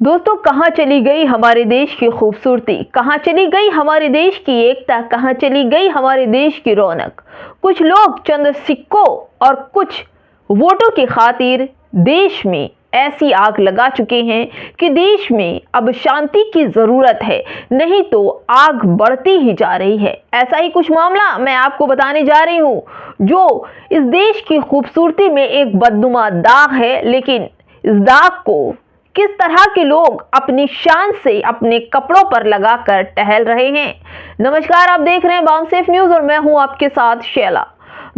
दोस्तों, कहाँ चली गई हमारे देश की खूबसूरती, कहाँ चली गई हमारे देश की एकता, कहाँ चली गई हमारे देश की रौनक। कुछ लोग चंद सिक्कों और कुछ वोटों की खातिर देश में ऐसी आग लगा चुके हैं कि देश में अब शांति की जरूरत है, नहीं तो आग बढ़ती ही जा रही है। ऐसा ही कुछ मामला मैं आपको बताने जा रही हूँ, जो इस देश की खूबसूरती में एक बदनुमा दाग है। लेकिन इस दाग को किस तरह के लोग अपनी शान से अपने कपड़ों पर लगाकर टहल रहे हैं। नमस्कार, आप देख रहे हैं बॉम्ब सेफ न्यूज और मैं हूं आपके साथ शैला।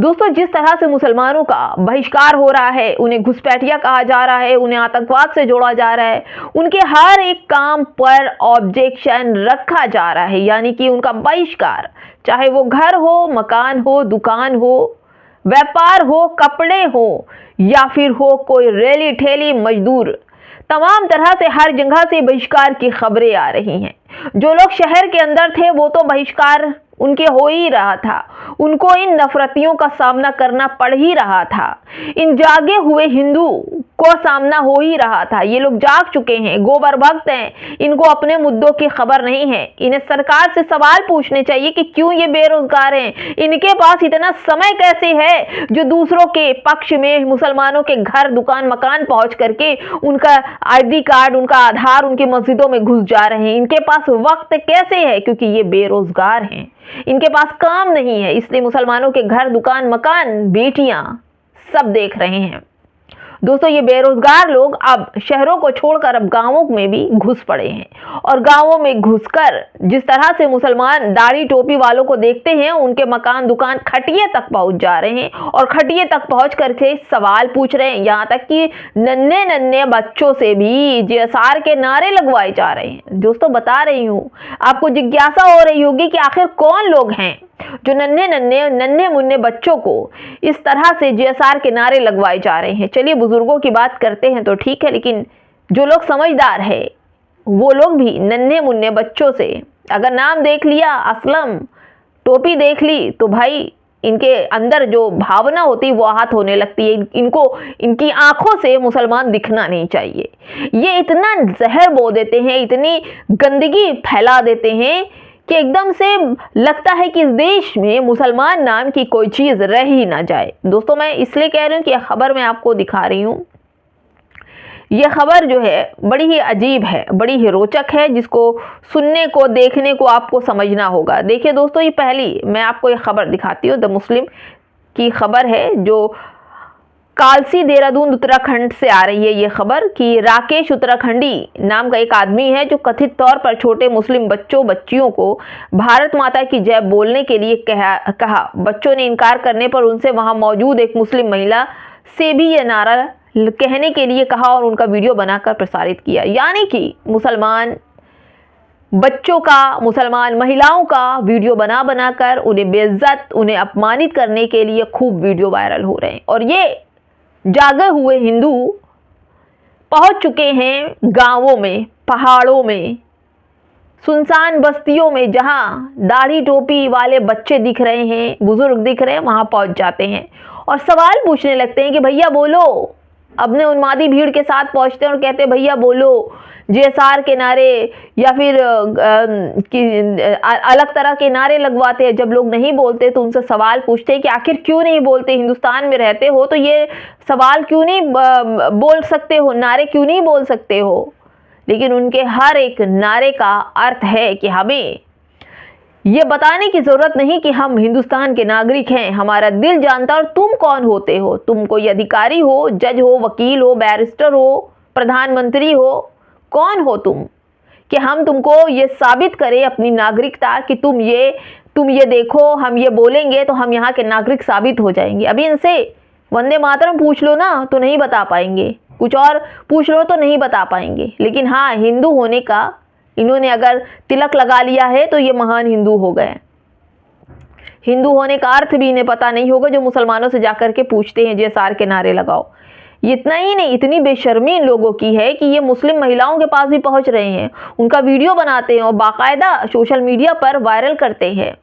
दोस्तों, जिस तरह से मुसलमानों का बहिष्कार हो रहा है, उन्हें घुसपैठिया कहा जा रहा है, उन्हें आतंकवाद से जोड़ा जा रहा है, उनके हर एक काम पर ऑब्जेक्शन रखा जा रहा है, यानी कि उनका बहिष्कार, चाहे वो घर हो, मकान हो, दुकान हो, व्यापार हो, कपड़े हो या फिर हो कोई रैली ठेली मजदूर, तमाम तरह से हर जगह से बहिष्कार की खबरें आ रही हैं। जो लोग शहर के अंदर थे वो तो बहिष्कार उनके हो ही रहा था, उनको इन नफरतियों का सामना करना पड़ ही रहा था, इन जागे हुए हिंदू को सामना हो ही रहा था। ये लोग जाग चुके हैं, गोबर भक्त हैं, इनको अपने मुद्दों की खबर नहीं है। इन्हें सरकार से सवाल पूछने चाहिए कि क्यों ये बेरोजगार हैं, इनके पास इतना समय कैसे है जो दूसरों के पक्ष में मुसलमानों के घर, दुकान, मकान पहुंच करके उनका आईडी कार्ड, उनका आधार उनकी मस्जिदों में घुस जा रहे हैं। इनके पास वक्त कैसे है, क्योंकि ये बेरोजगार हैं, इनके पास काम नहीं है, इसलिए मुसलमानों के घर, दुकान, मकान, बेटियां सब देख रहे हैं। दोस्तों, ये बेरोजगार लोग अब शहरों को छोड़कर अब गांवों में भी घुस पड़े हैं और गांवों में घुसकर जिस तरह से मुसलमान दाढ़ी टोपी वालों को देखते हैं, उनके मकान, दुकान, खटिये तक पहुंच जा रहे हैं और खटिये तक पहुंच करके सवाल पूछ रहे हैं। यहां तक कि नन्हे नन्हे बच्चों से भी जेएसआर के नारे लगवाए जा रहे हैं। दोस्तों, बता रही हूं, आपको जिज्ञासा हो रही होगी कि आखिर कौन लोग हैं जो नन्हे मुन्ने बच्चों को इस तरह से जेएसआर के नारे लगवाए जा रहे हैं। चलिए, बुजुर्गों की बात करते हैं तो ठीक है, लेकिन जो लोग समझदार है वो लोग भी नन्हे मुन्ने बच्चों से, अगर नाम देख लिया असलम, टोपी देख ली, तो भाई इनके अंदर जो भावना होती है वो आहत होने लगती है। इनको इनकी आंखों से मुसलमान दिखना नहीं चाहिए। ये इतना जहर बो देते हैं, इतनी गंदगी फैला देते हैं कि एकदम से लगता है कि इस देश में मुसलमान नाम की कोई चीज रह ही ना जाए। दोस्तों, मैं इसलिए कह रही हूँ कि यह खबर मैं आपको दिखा रही हूँ। यह खबर जो है बड़ी ही अजीब है, बड़ी ही रोचक है, जिसको सुनने को, देखने को आपको समझना होगा। देखिए दोस्तों, ये पहली मैं आपको यह खबर दिखाती हूँ। द मुस्लिम की खबर है, जो कालसी, देहरादून, उत्तराखंड से आ रही है ये खबर कि राकेश उत्तराखंडी नाम का एक आदमी है जो कथित तौर पर छोटे मुस्लिम बच्चियों को भारत माता की जय बोलने के लिए कहा। बच्चों ने इनकार करने पर उनसे वहां मौजूद एक मुस्लिम महिला से भी यह नारा कहने के लिए कहा और उनका वीडियो बनाकर प्रसारित किया। यानी कि मुसलमान बच्चों का, मुसलमान महिलाओं का वीडियो बनाकर उन्हें बेइज्जत, उन्हें अपमानित करने के लिए खूब वीडियो वायरल हो रहे हैं। और ये जागे हुए हिंदू पहुंच चुके हैं गांवों में, पहाड़ों में, सुनसान बस्तियों में, जहां दाढ़ी टोपी वाले बच्चे दिख रहे हैं, बुजुर्ग दिख रहे हैं, वहां पहुंच जाते हैं और सवाल पूछने लगते हैं कि भैया बोलो। अपने उन्मादी भीड़ के साथ पहुंचते हैं और कहते हैं भैया बोलो, जेएसआर के नारे या फिर अलग तरह के नारे लगवाते हैं। जब लोग नहीं बोलते तो उनसे सवाल पूछते हैं कि आखिर क्यों नहीं बोलते, हिंदुस्तान में रहते हो तो ये सवाल क्यों नहीं बोल सकते हो, नारे क्यों नहीं बोल सकते हो। लेकिन उनके हर एक नारे का अर्थ है कि हमें ये बताने की जरूरत नहीं कि हम हिंदुस्तान के नागरिक हैं, हमारा दिल जानता। और तुम कौन होते हो, तुम कोई अधिकारी हो, जज हो, वकील हो, बैरिस्टर हो, प्रधानमंत्री हो, कौन हो तुम कि हम तुमको ये साबित करें अपनी नागरिकता कि तुम ये देखो, हम ये बोलेंगे तो हम यहाँ के नागरिक साबित हो जाएंगे। अभी इनसे वंदे मातरम पूछ लो ना तो नहीं बता पाएंगे, कुछ और पूछ लो तो नहीं बता पाएंगे। लेकिन हाँ, हिंदू होने का इन्होंने अगर तिलक लगा लिया है तो ये महान हिंदू हो गए। हिंदू होने का अर्थ भी इन्हें पता नहीं होगा, जो मुसलमानों से जाकर के पूछते हैं जेएसआर के नारे लगाओ। इतना ही नहीं, इतनी बेशर्मी इन लोगों की है कि ये मुस्लिम महिलाओं के पास भी पहुंच रहे हैं, उनका वीडियो बनाते हैं और बाकायदा सोशल मीडिया पर वायरल करते हैं।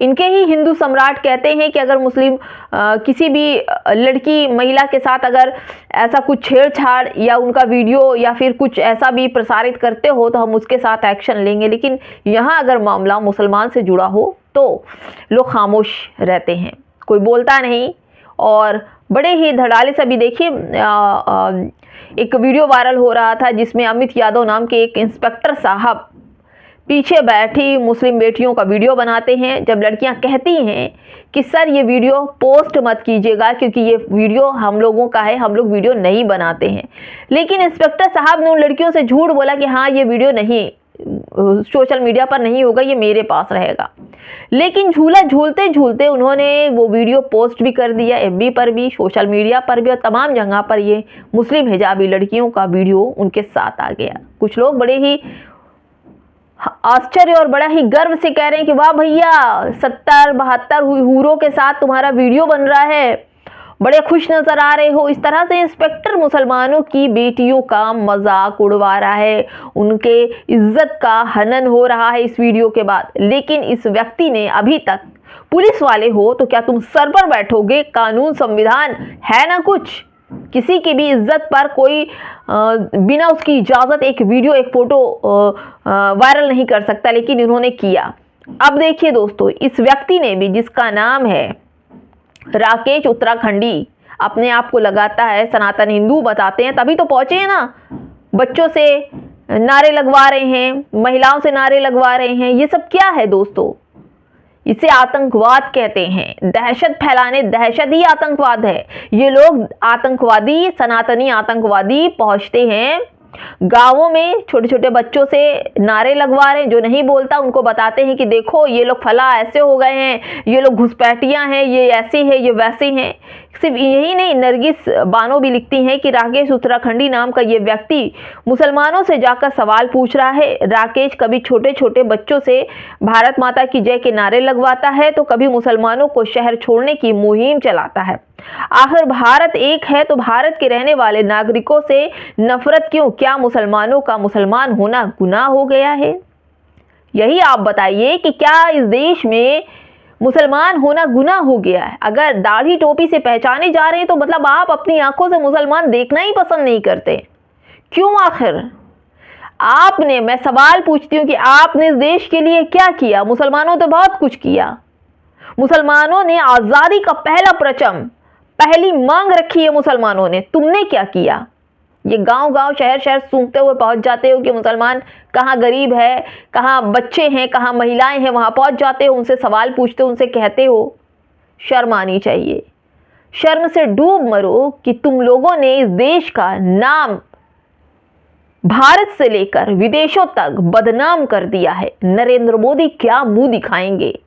इनके ही हिंदू सम्राट कहते हैं कि अगर मुस्लिम किसी भी लड़की महिला के साथ अगर ऐसा कुछ छेड़छाड़ या उनका वीडियो या फिर कुछ ऐसा भी प्रसारित करते हो तो हम उसके साथ एक्शन लेंगे। लेकिन यहाँ अगर मामला मुसलमान से जुड़ा हो तो लोग खामोश रहते हैं, कोई बोलता नहीं। और बड़े ही धड़ाले से अभी देखिए एक वीडियो वायरल हो रहा था जिसमें अमित यादव नाम के एक इंस्पेक्टर साहब पीछे बैठी मुस्लिम बेटियों का वीडियो बनाते हैं। जब लड़कियां कहती हैं कि सर ये वीडियो पोस्ट मत कीजिएगा क्योंकि ये वीडियो हम लोगों का है, हम लोग वीडियो नहीं बनाते हैं, लेकिन इंस्पेक्टर साहब ने उन लड़कियों से झूठ बोला कि हाँ ये वीडियो नहीं, सोशल मीडिया पर नहीं होगा, ये मेरे पास रहेगा। लेकिन झूला झूलते झूलते उन्होंने वो वीडियो पोस्ट भी कर दिया, एफबी पर भी, सोशल मीडिया पर भी, और तमाम जगह पर ये मुस्लिम हिजाबी लड़कियों का वीडियो उनके साथ आ गया। कुछ लोग बड़े ही आश्चर्य और बड़ा ही गर्व से कह रहे हैं कि वाह भैया 70-72 हूरों के साथ तुम्हारा वीडियो बन रहा है, बड़े खुश नजर आ रहे हो। इस तरह से इंस्पेक्टर मुसलमानों की बेटियों का मजाक उड़वा रहा है, उनके इज्जत का हनन हो रहा है इस वीडियो के बाद। लेकिन इस व्यक्ति ने अभी तक, पुलिस वाले हो तो क्या तुम सर पर बैठोगे? कानून संविधान है ना कुछ, किसी की भी इज्जत पर कोई बिना उसकी इजाजत एक वीडियो एक फोटो वायरल नहीं कर सकता, लेकिन इन्होंने किया। अब देखिए दोस्तों, इस व्यक्ति ने भी, जिसका नाम है राकेश उत्तराखंडी, अपने आप को लगाता है सनातन हिंदू बताते हैं, तभी तो पहुंचे हैं ना, बच्चों से नारे लगवा रहे हैं, महिलाओं से नारे लगवा रहे हैं। ये सब क्या है दोस्तों? इसे आतंकवाद कहते हैं। दहशत फैलाने, दहशत ही आतंकवाद है। ये लोग आतंकवादी, सनातनी आतंकवादी पहुंचते हैं गांवों में, छोटे छोटे बच्चों से नारे लगवा रहे हैं। जो नहीं बोलता उनको बताते हैं कि देखो ये लोग फला ऐसे हो गए हैं, ये लोग घुसपैठियां हैं, ये ऐसे हैं, ये वैसे हैं। सिर्फ यही नहीं, नरगिस बानो भी लिखती हैं कि राकेश उत्तराखंडी नाम का ये व्यक्ति मुसलमानों से जाकर सवाल पूछ रहा है। राकेश कभी छोटे छोटे बच्चों से भारत माता की जय के नारे लगवाता है तो कभी मुसलमानों को शहर छोड़ने की मुहिम चलाता है। आखिर भारत एक है तो भारत के रहने वाले नागरिकों से नफरत क्यों? क्या मुसलमानों का मुसलमान होना गुनाह हो गया है? यही आप बताइए कि क्या इस देश में मुसलमान होना गुनाह हो गया है? अगर दाढ़ी टोपी से पहचाने जा रहे हैं तो मतलब आप अपनी आंखों से मुसलमान देखना ही पसंद नहीं करते। क्यों आखिर? आपने, मैं सवाल पूछती हूँ कि आपने इस देश के लिए क्या किया? मुसलमानों तो बहुत कुछ किया। मुसलमानों ने आजादी का पहला परचम, पहली मांग रखी है मुसलमानों ने। तुमने क्या किया? ये गांव गांव, शहर शहर सूंघते हुए पहुंच जाते हो कि मुसलमान कहाँ गरीब है, कहाँ बच्चे हैं, कहाँ महिलाएं हैं, वहां पहुंच जाते हो, उनसे सवाल पूछते हो, उनसे कहते हो। शर्म आनी चाहिए। शर्म से डूब मरो कि तुम लोगों ने इस देश का नाम भारत से लेकर विदेशों तक बदनाम कर दिया है। नरेंद्र मोदी क्या मुंह दिखाएंगे?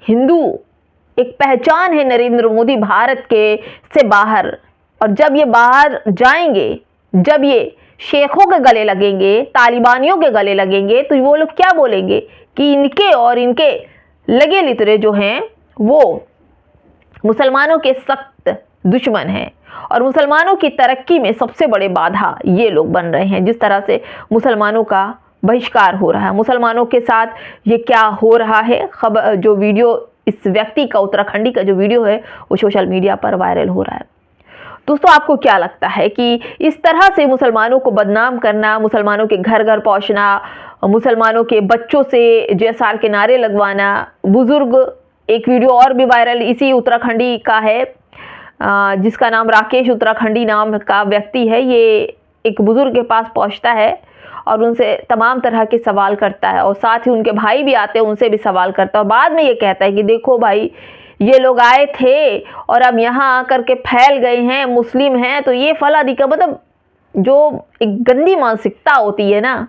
हिंदू एक पहचान है नरेंद्र मोदी भारत के से बाहर, और जब ये बाहर जाएंगे, जब ये शेखों के गले लगेंगे, तालिबानियों के गले लगेंगे, तो वो लोग क्या बोलेंगे कि इनके और इनके लगे लितरे जो हैं वो मुसलमानों के सख्त दुश्मन हैं और मुसलमानों की तरक्की में सबसे बड़े बाधा ये लोग बन रहे हैं। जिस तरह से मुसलमानों का बहिष्कार हो रहा है, मुसलमानों के साथ ये क्या हो रहा है, खबर जो वीडियो इस व्यक्ति का, उत्तराखंडी का जो वीडियो है वो सोशल मीडिया पर वायरल हो रहा है। दोस्तों, आपको क्या लगता है कि इस तरह से मुसलमानों को बदनाम करना, मुसलमानों के घर घर पहुंचना, मुसलमानों के बच्चों से जेएसआर के नारे लगवाना, बुजुर्ग, एक वीडियो और भी वायरल इसी उत्तराखंडी का है जिसका नाम राकेश उत्तराखंडी नाम का व्यक्ति है। ये एक बुजुर्ग के पास पहुंचता है और उनसे तमाम तरह के सवाल करता है और साथ ही उनके भाई भी आते हैं, उनसे भी सवाल करता है और बाद में ये कहता है कि देखो भाई, ये लोग आए थे और अब यहाँ आकर के फैल गए हैं, मुस्लिम हैं तो ये फला दिखा। मतलब जो एक गंदी मानसिकता होती है ना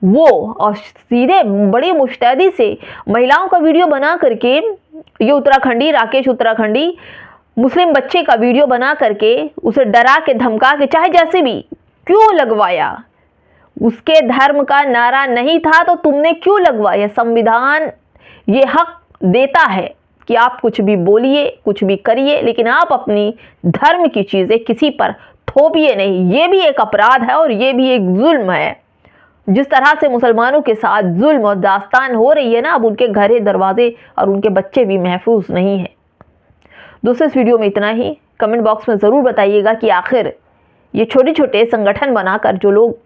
वो, और सीधे बड़ी मुस्तैदी से महिलाओं का वीडियो बना करके ये उत्तराखंडी, राकेश उत्तराखंडी मुस्लिम बच्चे का वीडियो बना करके उसे डरा के धमका के, चाहे जैसे भी, क्यों लगवाया? उसके धर्म का नारा नहीं था तो तुमने क्यों लगवाया? संविधान ये हक देता है कि आप कुछ भी बोलिए, कुछ भी करिए, लेकिन आप अपनी धर्म की चीजें किसी पर थोपिए नहीं। ये भी एक अपराध है और ये भी एक जुल्म है। जिस तरह से मुसलमानों के साथ जुल्म और दास्तान हो रही है ना, अब उनके घर दरवाजे और उनके बच्चे भी महफूज नहीं हैं। दोस्तों, इस वीडियो में इतना ही। कमेंट बॉक्स में ज़रूर बताइएगा कि आखिर ये छोटे छोटे संगठन बनाकर जो लोग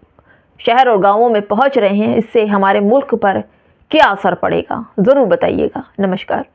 शहर और गांवों में पहुंच रहे हैं, इससे हमारे मुल्क पर क्या असर पड़ेगा, ज़रूर बताइएगा। नमस्कार।